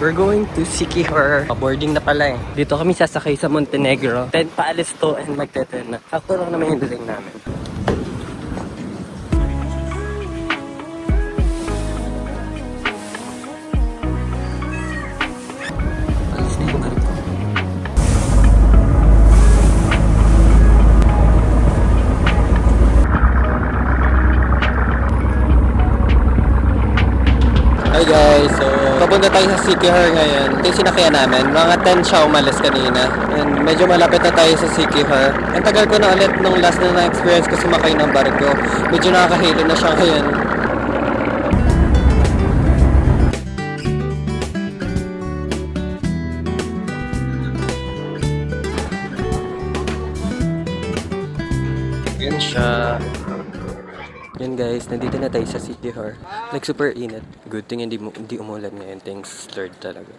we're going to Siquijor. Boarding na pala eh. Dito kami sasakay sa Montenegro. Then paalis to and magte-10 na. Sakto lang naman yung dating namin. Alis na yung barko. Hi guys, so papunta tayo sa Siquijor ngayon. Ito yung sinakyan namin. Mga 10 siya umalis kanina. And medyo malapit na tayo sa Siquijor. Ang tagal ko na ulit nung last na na-experience ko sumakay ng barko. Medyo nakakahilo na siya ngayon. Yan siya. Yan guys, nandito na tayo sa Siquijor. Like super init. Good thing hindi umulan ngayon. Thanks Lord talaga.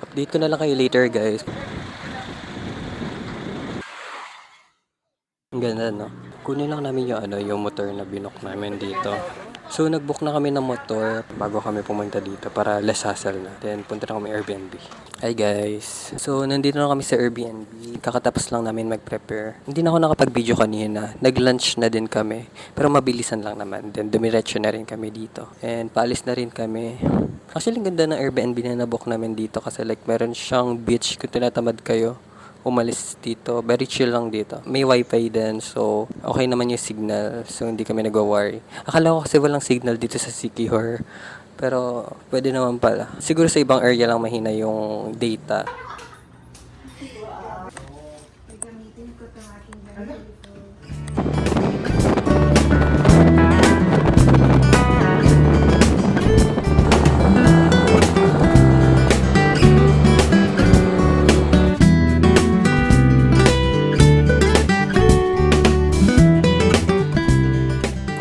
Update ko na lang kayo later guys. Ang ganda no? Kunin lang namin yung motor na binook namin dito. So nagbook na kami ng motor bago kami pumunta dito para less hassle na. Then punta na kami Airbnb. Hi guys. So nandito na kami sa Airbnb. Kakatapos lang namin mag-prepare. Hindi na ako nakapag-video kanina. Nag-lunch na din kami. Pero mabilisan lang naman. Then dumiretso na rin kami dito. And paalis na rin kami. Actually ang ganda ng Airbnb na nabook namin dito kasi like meron siyang beach kung tinatamad kayo umalis dito. Very chill lang dito. May wifi din. So, okay naman yung signal. So, hindi kami nagwa-worry. Akala ko kasi walang signal dito sa Siquijor. Pero, pwede naman pala. Siguro sa ibang area lang mahina yung data.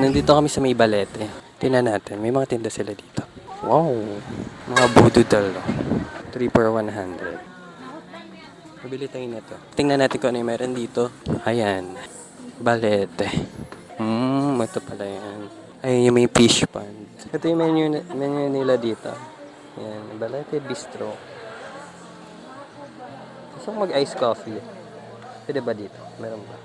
Nandito kami sa may Balete. Tingnan natin, may mga tinda sila dito. Wow! Mga voodoo doll. 3 for 100. Mabili tayo nito. Tingnan natin kung ano yung meron dito. Ayan. Balete. Ito pala yan. Ayun yung may fish pond. Ito yung menu nila dito. Ayan. Balete Bistro. Gusto ko mag-ice coffee. Pwede ba dito? Meron ba?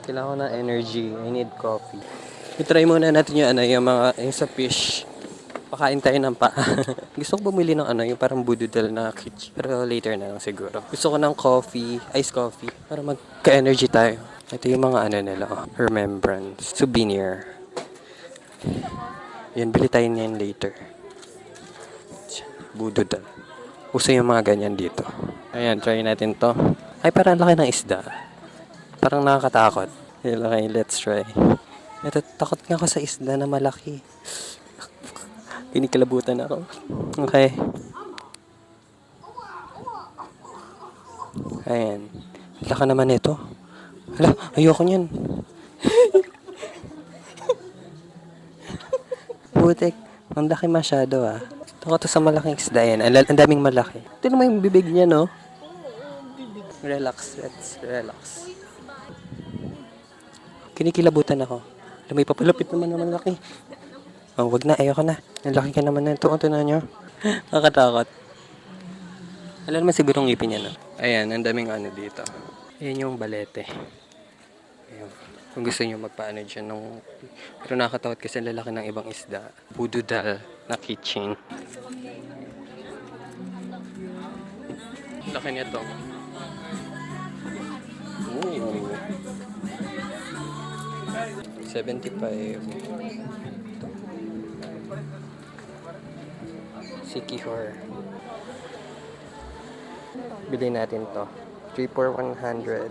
Kailangan ko ng energy. I need coffee. I-try muna natin yung yung sa fish. Pakain tayo ng Gusto ko bumili ng yung parang bududal na kitchen. Pero later na lang siguro. Gusto ko ng coffee, iced coffee. Para magka-energy tayo. Ito yung mga nila. Remembrance. Souvenir. Yan, bili tayo niyan later. Bududal. Uso yung mga ganyan dito. Ayan, try natin to. Ay, parang laki ng isda. Parang nakakatakot. Okay, let's try. Ito, takot nga ako sa isda na malaki. Kinikilabutan ako. Okay. Ayan. Laka naman ito. Hala, ayoko niyan. Butik. Ang laki masyado Takot sa malaking isda yan. Ang daming malaki. Tignan mo yung bibig niya, no? Relax. Let's relax. Kinikilabutan ako. May papalapit naman laki. Oh, wag na. Ayoko na. Ang laki ka naman na. Ito na nyo. Nakakatakot. Alam naman siguro ng ngipin niya, no? Ayan, ang daming dito. Ayan yung Balete. Ayan. Kung gusto nyo magpaano dyan nung... Pero nakakatakot kasi ang lalaki ng ibang isda. Bududal na kitchen. Laki niya to. Ooh. 75. Siquijor. Bilhin natin to. 3 for 100.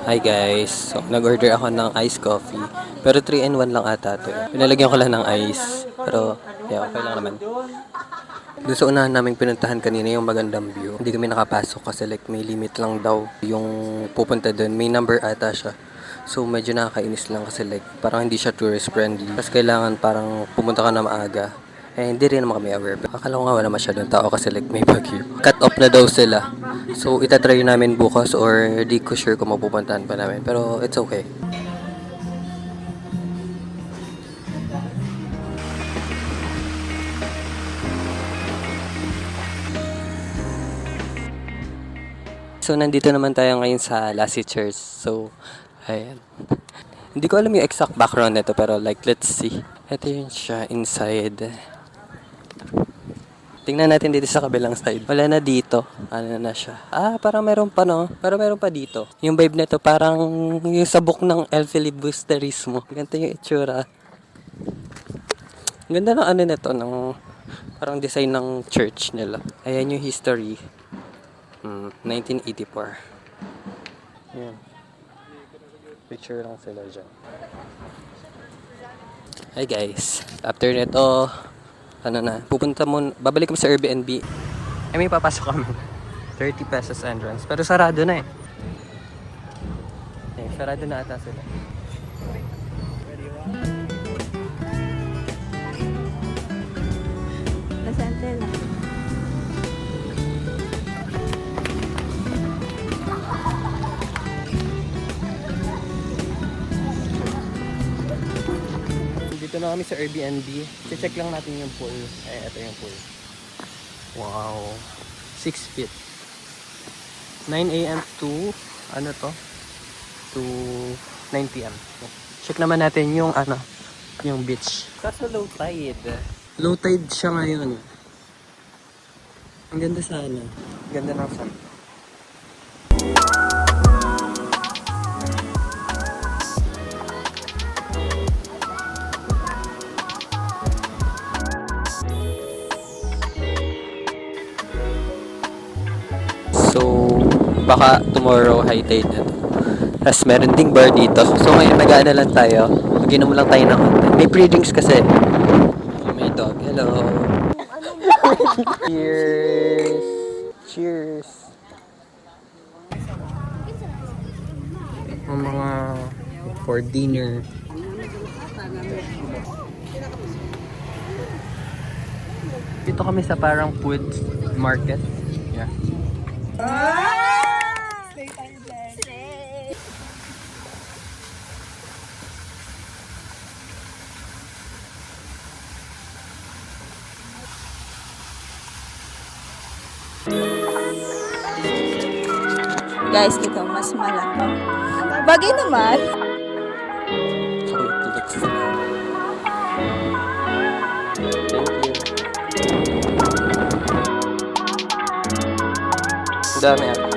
Hi guys. So, nag-order ako ng iced coffee. Pero 3-in-1 lang ata to. Pinalagyan ko lang ng ice. Pero, yeah, okay lang naman. Doon sa unahan namin pinuntahan kanina yung magandang view. Hindi kami nakapasok kasi like may limit lang daw yung pupunta doon. May number ata siya. So medyo nakakainis lang kasi like parang hindi siya tourist friendly. Tapos kailangan parang pumunta ka na maaga. Eh, hindi rin naman kami aware. Akala ko nga wala masyadong tao kasi like may bagyo. Cut off na daw sila. So, itatry namin bukas or di ko sure kung mapupuntahan pa namin. Pero, it's okay. So, nandito naman tayo ngayon sa Lassie Church. So, ayan. Hindi ko alam yung exact background nito pero like, let's see. Ito yun siya inside. Tingnan natin dito sa kabilang side. Wala na dito. Ano na siya. Ah, parang meron pa no? Parang meron pa dito. Yung vibe nito parang yung sabok ng El Filibusterismo. Ganito yung itsura. Ganda ng ano nito, ng parang design ng church nila. Ayan yung history. 1984. Ayan. Picture lang sila dyan. Hi guys. After nito, ano na, babalik kami sa Airbnb. Ay, may papasok kami. 30 pesos entrance. Pero sarado na eh. Eh, sarado na ata sila. Nasante lang. Dito na kami sa Airbnb. Check lang natin yung pool. Eh, ito yung pool. Wow. 6 feet. 9 a.m. to, ano to? To 9 p.m. Check naman natin yung, yung beach. Kaso low tide. Low tide siya ngayon. Ang ganda sana. Ang ganda ng sun. So, baka tomorrow high tide na to. Tapos meron ding bar dito. So ngayon nag-aano lang tayo. Mag-inom lang tayo ng konti. May pre-drinks kasi. May dog. Hello. Cheers. Cheers. Ang mga for dinner. Dito kami sa parang food market. Yeah. Guys, ito mas malaki. Bagay naman. Thank you. Dami ah.